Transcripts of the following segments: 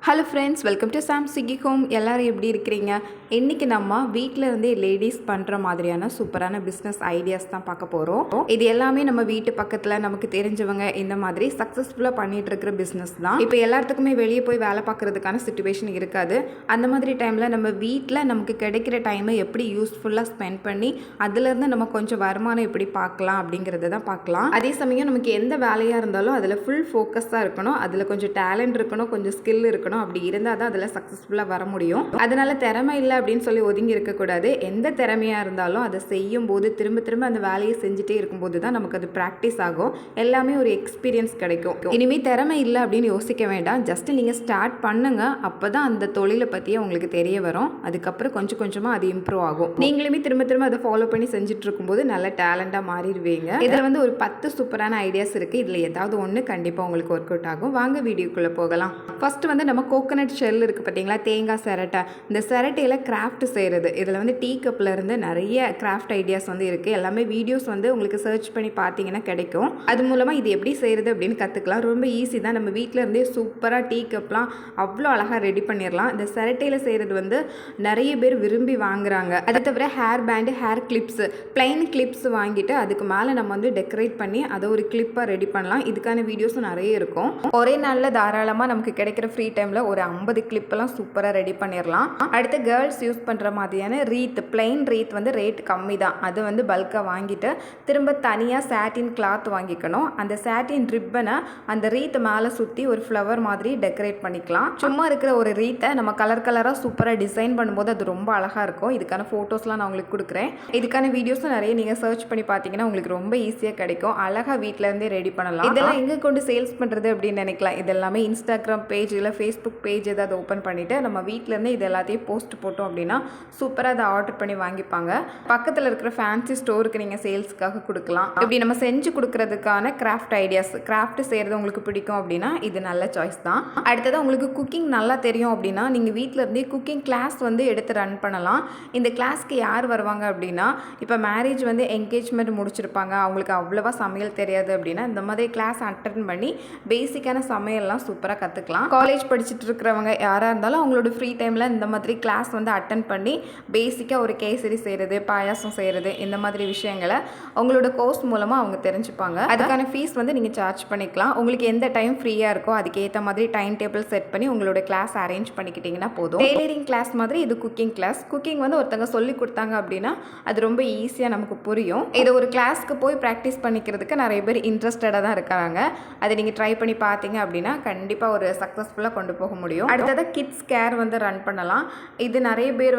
Hello friends, welcome to Sam Swiggy home. எல்லோரும் எப்படி இருக்கிறீங்க? இன்றைக்கி நம்ம வீட்டில் இருந்தே லேடிஸ் பண்ணுற மாதிரியான சூப்பரான பிஸ்னஸ் ஐடியாஸ் தான் பார்க்க போகிறோம். இது எல்லாமே நம்ம வீட்டு பக்கத்தில் நமக்கு தெரிஞ்சவங்க இந்த மாதிரி சக்ஸஸ்ஃபுல்லாக பண்ணிகிட்டு இருக்கிற பிஸ்னஸ் தான். இப்போ எல்லாத்துக்குமே வெளியே போய் வேலை பார்க்குறதுக்கான சிச்சுவேஷன் இருக்காது. அந்த மாதிரி டைமில் நம்ம வீட்டில் நமக்கு கிடைக்கிற டைமை எப்படி யூஸ்ஃபுல்லாக ஸ்பெண்ட் பண்ணி அதிலேருந்து நம்ம கொஞ்சம் வருமானம் எப்படி பார்க்கலாம் அப்படிங்கிறத தான் பார்க்கலாம். அதே சமயம் நமக்கு எந்த வேலையாக இருந்தாலும் அதில் ஃபுல் ஃபோக்கஸாக இருக்கணும், அதில் கொஞ்சம் டேலண்ட் இருக்கணும், கொஞ்சம் ஸ்கில் இருக்கணும். அப்படி இருந்தால் தான் அதில் சக்ஸஸ்ஃபுல்லாக வர முடியும். அதனால திறமை இல்லை அப்படின்னு சொல்லி ஒதுங்கி இருக்கக்கூடாது. எந்த திறமையாக இருந்தாலும் அதை செய்யும் போது திரும்ப திரும்ப அந்த வேலையை செஞ்சுட்டே இருக்கும்போது தான் நமக்கு அது ப்ராக்டிஸ் ஆகும். எல்லாமே ஒரு எக்ஸ்பீரியன்ஸ் கிடைக்கும். இனிமேல் திறமை இல்லை அப்படின்னு யோசிக்க வேண்டாம். ஜஸ்ட் நீங்கள் ஸ்டார்ட் பண்ணுங்க. அப்போ தான் அந்த தொழிலை பற்றியே உங்களுக்கு தெரிய வரும். அதுக்கப்புறம் கொஞ்சம் கொஞ்சமாக அது இம்ப்ரூவ் ஆகும். நீங்களுமே திரும்ப திரும்ப அதை ஃபாலோ பண்ணி செஞ்சுட்டு இருக்கும்போது நல்ல டேலண்டாக மாறிடுவீங்க. இதில் ஒரு 10 சூப்பரான ஐடியாஸ் இருக்குது. இதில் ஏதாவது ஒன்று கண்டிப்பாக உங்களுக்கு ஒர்க் அவுட் ஆகும். வாங்க வீடியோக்குள்ளே போகலாம். ஃபர்ஸ்ட் நம்ம கோகோனட் ஷெல் இருக்குது பார்த்தீங்களா, தேங்காய் சிரட்டை. இந்த சிரட்டையில் கிராஃப்ட் செய்கிறது. இதில் டீ கப்பில் இருந்து நிறைய கிராஃப்ட் ஐடியாஸ் இருக்குது. எல்லாமே வீடியோஸ் உங்களுக்கு சர்ச் பண்ணி பார்த்தீங்கன்னா கிடைக்கும். அது மூலமாக இது எப்படி செய்கிறது அப்படின்னு கற்றுக்கலாம். ரொம்ப ஈஸி தான். நம்ம வீட்டில் இருந்தே சூப்பராக டீ கப்லாம் அவ்வளோ அழகாக ரெடி பண்ணிடலாம். இந்த சிரட்டையில் செய்கிறது நிறைய பேர் விரும்பி வாங்குறாங்க. அது தவிர hair band, hair clips, plain clips வாங்கிட்டு அதுக்கு மேலே நம்ம டெக்கரேட் பண்ணி அதை ஒரு கிளிப்பாக ரெடி பண்ணலாம். இதுக்கான வீடியோஸும் நிறைய இருக்கும். ஒரே நாளில் தாராளமாக நமக்கு கிடைக்கிற ஃப்ரீ டைமில் ஒரு 50 கிளிப்பெல்லாம் சூப்பராக ரெடி பண்ணிடலாம். அடுத்து கேர்ள்ஸ் யூஸ் பண்ணுற மாதிரியான ரீத், பிளைன் ரீத் ரேட் கம்மி தான். அது பல்காக வாங்கிட்டு திரும்ப தனியாக சாட்டின் கிளாத் வாங்கிக்கணும். அந்த சாட்டின் ரிப்பனை அந்த ரீத் மேலே சுற்றி ஒரு ஃப்ளவர் மாதிரி டெக்கரேட் பண்ணிக்கலாம். சும்மா இருக்கிற ஒரு ரீத்தை நம்ம கலர் கலராக சூப்பராக டிசைன் பண்ணும்போது அது ரொம்ப அழகாக இருக்கும். இதுக்கான ஃபோட்டோஸ்லாம் நான் உங்களுக்கு கொடுக்குறேன். இதுக்கான வீடியோஸும் நிறைய நீங்கள் சர்ச் பண்ணி பார்த்தீங்கன்னா உங்களுக்கு ரொம்ப ஈஸியாக கிடைக்கும். அழகாக வீட்டிலேருந்தே ரெடி பண்ணலாம். இதெல்லாம் எங்கே கொண்டு சேல்ஸ் பண்ணுறது அப்படின்னு நினைக்கலாம். இதெல்லாமே இன்ஸ்டாகிராம் பேஜ் இல்லை ஃபேஸ்புக் பேஜ் ஏதாவது ஓப்பன் பண்ணிவிட்டு நம்ம வீட்டிலேருந்து இது எல்லாத்தையும் போஸ்ட் போட்டோம் அப்படின்னா சூப்பராக அதை ஆர்டர் பண்ணி வாங்கிப்பாங்க. பக்கத்தில் இருக்கிற ஃபேன்சி ஸ்டோருக்கு நீங்கள் சேல்ஸுக்காக கொடுக்கலாம். இப்படி நம்ம செஞ்சு கொடுக்கறதுக்கான கிராஃப்ட் ஐடியாஸ், கிராஃப்ட் செய்கிறது உங்களுக்கு பிடிக்கும் அப்படின்னா இது நல்ல சாய்ஸ் தான். அடுத்தது உங்களுக்கு குக்கிங் நல்லா தெரியும் அப்படின்னா நீங்கள் வீட்டில் இருந்தே குக்கிங் கிளாஸ் எடுத்து ரன் பண்ணலாம். இந்த கிளாஸ்க்கு யார் வருவாங்க அப்படின்னா, இப்போ மேரேஜ் என்கேஜ்மெண்ட் முடிச்சிருப்பாங்க, அவங்களுக்கு அவ்வளோவா சமையல் தெரியாது அப்படின்னா இந்த மாதிரி கிளாஸ் அட்டன் பண்ணி பேசிக்கான சமையல்லாம் சூப்பராக கற்றுக்கலாம். காலேஜ் படிச்சுட்டு இருக்கிறவங்க யாராக இருந்தாலும் அவங்களோட ஃப்ரீ டைமில் இந்த மாதிரி கிளாஸ் அட்டன் பண்ணி பேசிக்காக ஒரு கேசரி செய்கிறது, பாயாசம் செய்கிறது, இந்த மாதிரி விஷயங்களை அவங்களோட கோர்ஸ் மூலமாக அவங்க தெரிஞ்சுப்பாங்க. அதுக்கான ஃபீஸ் நீங்கள் சார்ஜ் பண்ணிக்கலாம். உங்களுக்கு எந்த டைம் ஃப்ரீயாக இருக்கோ அதுக்கேற்ற மாதிரி டைம் டேபிள் செட் பண்ணி உங்களோட கிளாஸ் அரேஞ்ச் பண்ணிக்கிட்டிங்கன்னா போதும். டெய்லரிங் கிளாஸ் மாதிரி இது குக்கிங் கிளாஸ். குக்கிங் ஒருத்தங்க சொல்லி கொடுத்தாங்க அப்படின்னா அது ரொம்ப ஈஸியாக நமக்கு புரியும். இதை ஒரு கிளாஸ்க்கு போய் ப்ராக்டிஸ் பண்ணிக்கிறதுக்கு நிறைய பேர் இன்ட்ரெஸ்டடாக தான் இருக்காங்க. அதை நீங்கள் ட்ரை பண்ணி பார்த்தீங்க அப்படின்னா கண்டிப்பாக ஒரு சக்ஸஸ்ஃபுல்லாக கொண்டு போக முடியும். அடுத்தது கிட்ஸ் கேர் ரன் பண்ணலாம். இது நிறைய பேர்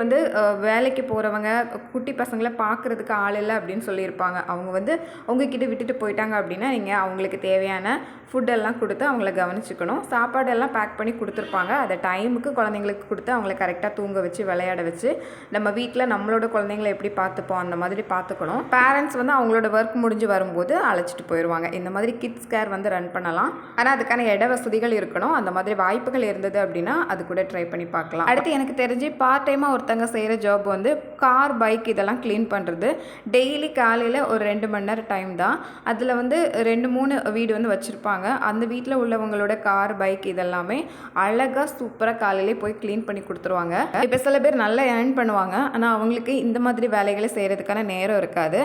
வேலைக்கு போகிறவங்க குட்டி பசங்களை பார்க்குறதுக்கு ஆள் இல்லை அப்படின்னு சொல்லியிருப்பாங்க. அவங்க உங்ககிட்ட விட்டுட்டு போயிட்டாங்க அப்படின்னா நீங்கள் அவங்களுக்கு தேவையான ஃபுட்டெல்லாம் கொடுத்து அவங்கள கவனிச்சுக்கணும். சாப்பாடெல்லாம் பேக் பண்ணி கொடுத்துருப்பாங்க. அதை டைமுக்கு குழந்தைங்களுக்கு கொடுத்து அவங்கள கரெக்டாக தூங்க வச்சு விளையாட வச்சு நம்ம வீட்டில் நம்மளோட குழந்தைங்களை எப்படி பார்த்துப்போம் அந்த மாதிரி பார்த்துக்கணும். பேரண்ட்ஸ் அவங்களோட ஒர்க் முடிஞ்சு வரும்போது அழைச்சிட்டு போயிடுவாங்க. இந்த மாதிரி கிட்ஸ் கேர் ரன் பண்ணலாம். ஆனால் அதுக்கான இட வசதிகள் இருக்கணும். அந்த மாதிரி வாய்ப்புகள் இருந்தது அப்படின்னா அது கூட ட்ரை பண்ணி பார்க்கலாம். அடுத்து எனக்கு தெரிஞ்சு பார்ட் டைமாக ஒருத்தங்க செய்கிற ஜாப் கார், பைக் இதெல்லாம் க்ளீன் பண்ணுறது. டெய்லி காலையில் ஒரு 2 மணி நேரம் டைம் தான். அதில் 2-3 வீடு வச்சுருப்பாங்க. அந்த வீட்டில் உள்ளவங்களோட கார், பைக் இதெல்லாமே அழகாக சூப்பராக காலையிலே போய் க்ளீன் பண்ணி கொடுத்துருவாங்க. இப்போ சில பேர் நல்லா ஏர்ன் பண்ணுவாங்க. ஆனால் அவங்களுக்கு இந்த மாதிரி வேலைகளை செய்கிறதுக்கான நேரம் இருக்காது.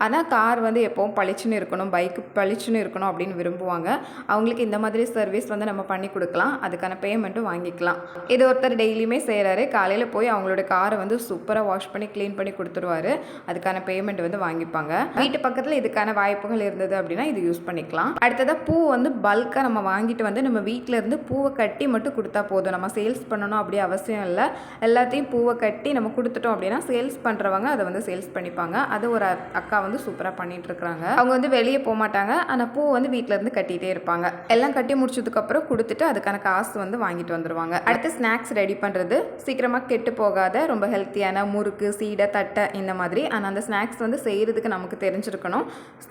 ஆனால் கார் எப்போவும் பளிச்சுன்னு இருக்கணும், பைக்கு பளிச்சுன்னு இருக்கணும் அப்படின்னு விரும்புவாங்க. அவங்களுக்கு இந்த மாதிரி சர்வீஸ் நம்ம பண்ணி கொடுக்கலாம். அதுக்கான பேமெண்ட்டும் வாங்கிக்கலாம். இது ஒருத்தர் டெய்லியுமே செய்கிறாரு. காலையில் போய் அவங்களோட காரை சூப்பராக வாஷ் பண்ணி க்ளீன் பண்ணி கொடுத்துருவாரு. அதுக்கான பேமெண்ட் வாங்கிப்பாங்க. வீட்டு பக்கத்தில் இதுக்கான வாய்ப்புகள் இருந்தது அப்படின்னா இது யூஸ் பண்ணிக்கலாம். அடுத்ததாக பூ பல்காக நம்ம வாங்கிட்டு நம்ம வீட்டில் இருந்து பூவை கட்டி மட்டும் கொடுத்தா போதும். நம்ம சேல்ஸ் பண்ணணும் அப்படி அவசியம் இல்லை. எல்லாத்தையும் பூவை கட்டி நம்ம கொடுத்துட்டோம் அப்படின்னா சேல்ஸ் பண்ணுறவங்க அதை சேல்ஸ் பண்ணிப்பாங்க. அது ஒரு அக்கா சூப்பராக பண்ணிட்டு இருக்கிறாங்க. அவங்க வெளியே போக மாட்டாங்க. ஆனால் பூ வீட்டில் இருந்து கட்டிகிட்டே இருப்பாங்க. எல்லாம் கட்டி முடிச்சதுக்கப்புறம் கொடுத்துட்டு அதுக்கான காசு வாங்கிட்டு வந்துடுவாங்க. அடுத்து ஸ்நாக்ஸ் ரெடி பண்ணுறது. சீக்கிரமாக கெட்டு போகாத ரொம்ப ஹெல்த்தியான முறுக்கு, சீடை, தட்டை இந்த மாதிரி. ஆனால் அந்த ஸ்நாக்ஸ் செய்கிறதுக்கு நமக்கு தெரிஞ்சிருக்கணும்.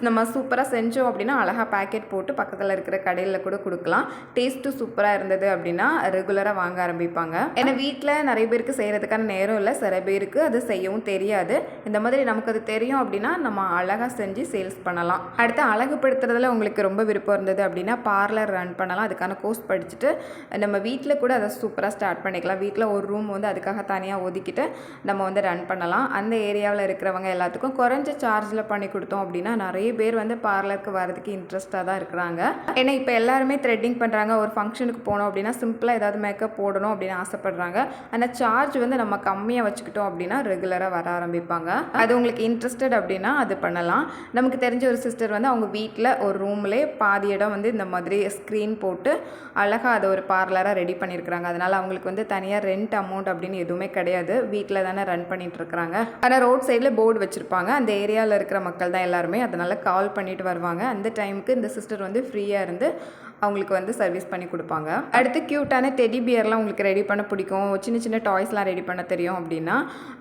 நம்ம சூப்பராக செஞ்சோம் அப்படின்னா அழகாக பேக்கெட் போட்டு பக்கத்தில் இருக்கிற கடையில் கூட கொடுக்கலாம். டேஸ்ட்டு சூப்பராக இருந்தது அப்படின்னா ரெகுலராக வாங்க ஆரம்பிப்பாங்க. ஏன்னா வீட்டில் நிறைய பேருக்கு செய்கிறதுக்கான நேரம் இல்லை. சில பேருக்கு அது செய்யவும் தெரியாது. இந்த மாதிரி நமக்கு அது தெரியும் அப்படின்னா நம்ம அழகாக செஞ்சு சேல்ஸ் பண்ணலாம். அடுத்து அழகுபடுத்துறதுல உங்களுக்கு ரொம்ப விருப்பம் இருந்தது அப்படின்னா பார்லர் ரன் பண்ணலாம். அதுக்கான கோர்ஸ் படிச்சுட்டு நம்ம நம்ம வீட்டில் கூட அதை சூப்பராக ஸ்டார்ட் பண்ணிக்கலாம். வீட்டில் ஒரு ரூம் வந்து அதுக்காக தனியாக ஒதுக்கிட்டு நம்ம வந்து ரன் பண்ணலாம். அந்த ஏரியாவில் இருக்கிறவங்க எல்லாத்துக்கும் குறைஞ்ச சார்ஜில் பண்ணி கொடுத்தோம் அப்படின்னா நிறைய பேர் வந்து பார்லருக்கு வரதுக்கு இன்ட்ரெஸ்ட்டாக தான் இருக்கிறாங்க. ஏன்னா இப்போ எல்லாருமே த்ரெட்டிங் பண்ணுறாங்க. ஒரு ஃபங்க்ஷனுக்கு போனோம் அப்படின்னா சிம்பிளாக ஏதாவது மேக்கப் போடணும் அப்படின்னு ஆசைப்படுறாங்க. ஆனால் சார்ஜ் வந்து நம்ம கம்மியாக வச்சுக்கிட்டோம் அப்படின்னா ரெகுலராக வர ஆரம்பிப்பாங்க. அது உங்களுக்கு இன்ட்ரெஸ்டட் அப்படின்னா அது பண்ணலாம். நமக்கு தெரிஞ்ச ஒரு சிஸ்டர் வந்து அவங்க வீட்டில் ஒரு ரூம்லேயே பாதி இடம் வந்து இந்த மாதிரி ஸ்க்ரீன் போட்டு அழகாக அதை ஒரு பார்லராக ரெடி பண்ணியிருக்கிறாங்க. அதனால் அவங்களுக்கு வந்து தனியாக ரெண்ட் அமௌண்ட் அப்படின்னு எதுவுமே கிடையாது. வீட்டில் தானே ரன் பண்ணிகிட்ருக்குறாங்க. ஆனால் ரோட் சைடில் போர்டு வச்சுருப்பாங்க. அந்த ஏரியாவில் இருக்கிற மக்கள் தான் எல்லாருமே. அதனால் கால் பண்ணிட்டு வருவாங்க. அந்த டைமுக்கு இந்த சிஸ்டர் வந்து ஃப்ரீயாக இருந்து அவங்களுக்கு வந்து சர்வீஸ் பண்ணி கொடுப்பாங்க. அடுத்து க்யூட்டான டெடி பியர்லாம் உங்களுக்கு ரெடி பண்ண பிடிக்கும், சின்ன சின்ன டாய்ஸ்லாம் ரெடி பண்ண தெரியும் அப்படின்னா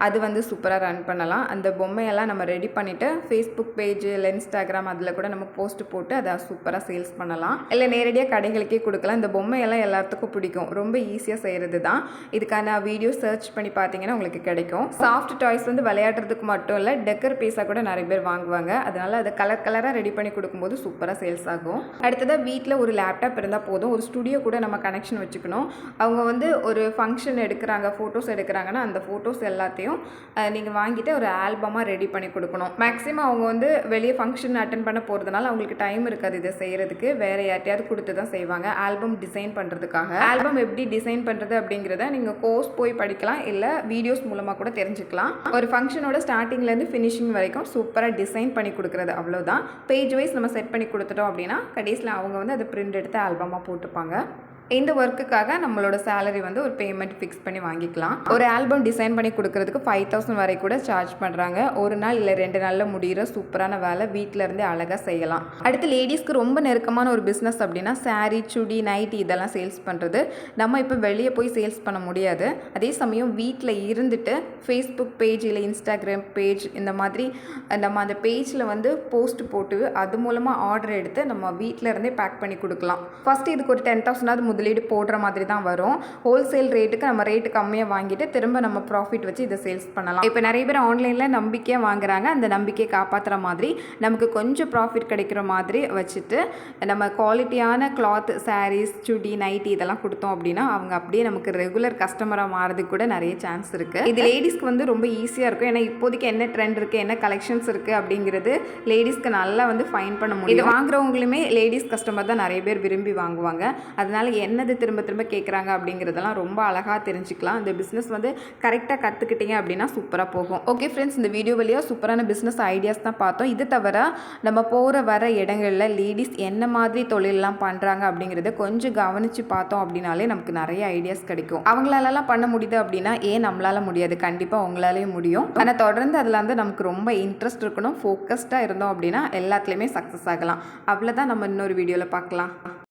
அது வந்து சூப்பராக ரன் பண்ணலாம். அந்த பொம்மையெல்லாம் நம்ம ரெடி பண்ணிவிட்டு ஃபேஸ்புக் பேஜ் இல்லை இன்ஸ்டாகிராம் அதில் கூட நம்ம போஸ்ட் போட்டு அதை சூப்பராக சேல்ஸ் பண்ணலாம். இல்லை நேரடியாக கடைகளுக்கே கொடுக்கலாம். இந்த பொம்மையெல்லாம் எல்லாத்துக்கும் பிடிக்கும். ரொம்ப ஈஸியாக செய்கிறது தான். இதுக்கான வீடியோ சர்ச் பண்ணி பார்த்தீங்கன்னா உங்களுக்கு கிடைக்கும். சாஃப்ட் டாய்ஸ் வந்து விளையாடுறதுக்கு மட்டும் இல்லை, டெக்கர் பீஸாக கூட நிறைய பேர் வாங்குவாங்க. அதனால் அதை கலர் கலராக ரெடி பண்ணி கொடுக்கும்போது சூப்பராக சேல்ஸ் ஆகும். அடுத்ததாக வீட்டில் ஒரு லேப்டாப் இருந்தால் போதும். ஒரு ஸ்டுடியோ கூட நம்ம கனெக்ஷன் வச்சுக்கணும். அவங்க வந்து ஒரு ஃபங்க்ஷன் எடுக்கிறாங்க, ஃபோட்டோஸ் எடுக்கிறாங்கன்னா அந்த ஃபோட்டோஸ் எல்லாத்தையும் நீங்கள் வாங்கிட்டு ஒரு ஆல்பமாக ரெடி பண்ணி கொடுக்கணும். மேக்ஸிமம் அவங்க வந்து வெளியே ஃபங்க்ஷன் அட்டன் பண்ண போகிறதுனால அவங்களுக்கு டைம் இருக்காது இதை செய்கிறதுக்கு. வேறு யார்ட்டையாவது கொடுத்து தான் செய்வாங்க ஆல்பம் டிசைன் பண்ணுறதுக்காக. ஆல்பம் எப்படி டிசைன் பண்ணுறது அப்படிங்கிறத நீங்கள் கோர்ஸ் போய் படிக்கலாம், இல்லை வீடியோஸ் மூலமாக கூட தெரிஞ்சுக்கலாம். ஒரு ஃபங்க்ஷனோட ஸ்டார்டிங்லேருந்து ஃபினிஷிங் வரைக்கும் சூப்பராக டிசைன் பண்ணி கொடுக்குறது அவ்வளோதான். பேஜ் வைஸ் நம்ம செட் பண்ணி கொடுத்துட்டோம் அப்படின்னா கடைசியில் அவங்க வந்து அதை பிரிண்ட் எடுத்து ஆல்பமாக போட்டுப்பாங்க. இந்த ஒர்க்குக்காக நம்மளோட சேலரி வந்து ஒரு பேமெண்ட் ஃபிக்ஸ் பண்ணி வாங்கிக்கலாம். ஒரு ஆல்பம் டிசைன் பண்ணி கொடுக்கறதுக்கு 5000 வரை கூட சார்ஜ் பண்ணுறாங்க. ஒரு நாள் இல்லை 2 நாளில் முடிகிற சூப்பரான வேலை. வீட்டில் இருந்தே அழகாக செய்யலாம். அடுத்து லேடிஸ்க்கு ரொம்ப நெருக்கமான ஒரு பிஸ்னஸ் அப்படின்னா சாரீ, சுடி, நைட்டி இதெல்லாம் சேல்ஸ் பண்ணுறது. நம்ம இப்போ வெளியே போய் சேல்ஸ் பண்ண முடியாது. அதே சமயம் வீட்டில் இருந்துட்டு ஃபேஸ்புக் பேஜ் இல்லை இன்ஸ்டாகிராம் பேஜ் இந்த மாதிரி நம்ம அந்த பேஜில் வந்து போஸ்ட் போட்டு அது மூலமாக ஆர்டர் எடுத்து நம்ம வீட்டில் இருந்தே பேக் பண்ணி கொடுக்கலாம். ஃபஸ்ட்டு இதுக்கு ஒரு 10,000 முதலீடு போடுற மாதிரி தான் வரும். ஹோல்சேல் ரேட்டுக்கு நம்ம ரேட்டு கம்மியாக வாங்கிட்டு திரும்ப நம்ம ப்ராஃபிட் வச்சு இதை சேல்ஸ் பண்ணலாம். இப்போ நிறைய பேர் ஆன்லைனில் நம்பிக்கையாக வாங்குறாங்க. அந்த நம்பிக்கையை காப்பாற்றுற மாதிரி நமக்கு கொஞ்சம் ப்ராஃபிட் கிடைக்கிற மாதிரி வச்சுட்டு நம்ம குவாலிட்டியான கிளாத், சாரீஸ், சுடி, நைட்டி இதெல்லாம் கொடுத்தோம் அப்படின்னா அவங்க அப்படியே நமக்கு ரெகுலர் கஸ்டமராக மாறதுக்கு கூட நிறைய சான்ஸ் இருக்குது. இது லேடிஸ்க்கு வந்து ரொம்ப ஈஸியாக இருக்கும். ஏன்னா இப்போதைக்கு என்ன ட்ரெண்ட் இருக்குது, என்ன கலெக்ஷன்ஸ் இருக்குது அப்படிங்கிறது லேடிஸ்க்கு நல்லா வந்து ஃபைன் பண்ண முடியும். இது வாங்குறவங்களுமே லேடிஸ் கஸ்டமர் தான் நிறைய பேர் விரும்பி வாங்குவாங்க. அதனால என்னது திரும்ப திரும்ப கேட்குறாங்க அப்படிங்கிறதெல்லாம் ரொம்ப அழகாக தெரிஞ்சுக்கலாம். இந்த பிஸ்னஸ் வந்து கரெக்டாக கற்றுக்கிட்டீங்க அப்படின்னா சூப்பராக போகும். ஓகே ஃப்ரெண்ட்ஸ், இந்த வீடியோ வழியாக சூப்பரான பிஸ்னஸ் ஐடியாஸ் தான் பார்த்தோம். இது தவிர நம்ம போகிற வர இடங்களில் லேடிஸ் என்ன மாதிரி தொழிலெலாம் பண்ணுறாங்க அப்படிங்கிறத கொஞ்சம் கவனித்து பார்த்தோம் அப்படின்னாலே நமக்கு நிறைய ஐடியாஸ் கிடைக்கும். அவங்களாலலாம் பண்ண முடியுது அப்படின்னா ஏன் நம்மளால முடியாது? கண்டிப்பாக உங்களாலேயும் முடியும். ஆனால் தொடர்ந்து அதில் வந்து நமக்கு ரொம்ப இன்ட்ரெஸ்ட் இருக்கணும். ஃபோக்கஸ்டாக இருந்தோம் அப்படின்னா எல்லாத்துலேயுமே சக்ஸஸ் ஆகலாம். அவ்வளோதான். நம்ம இன்னொரு வீடியோவில் பார்க்கலாம்.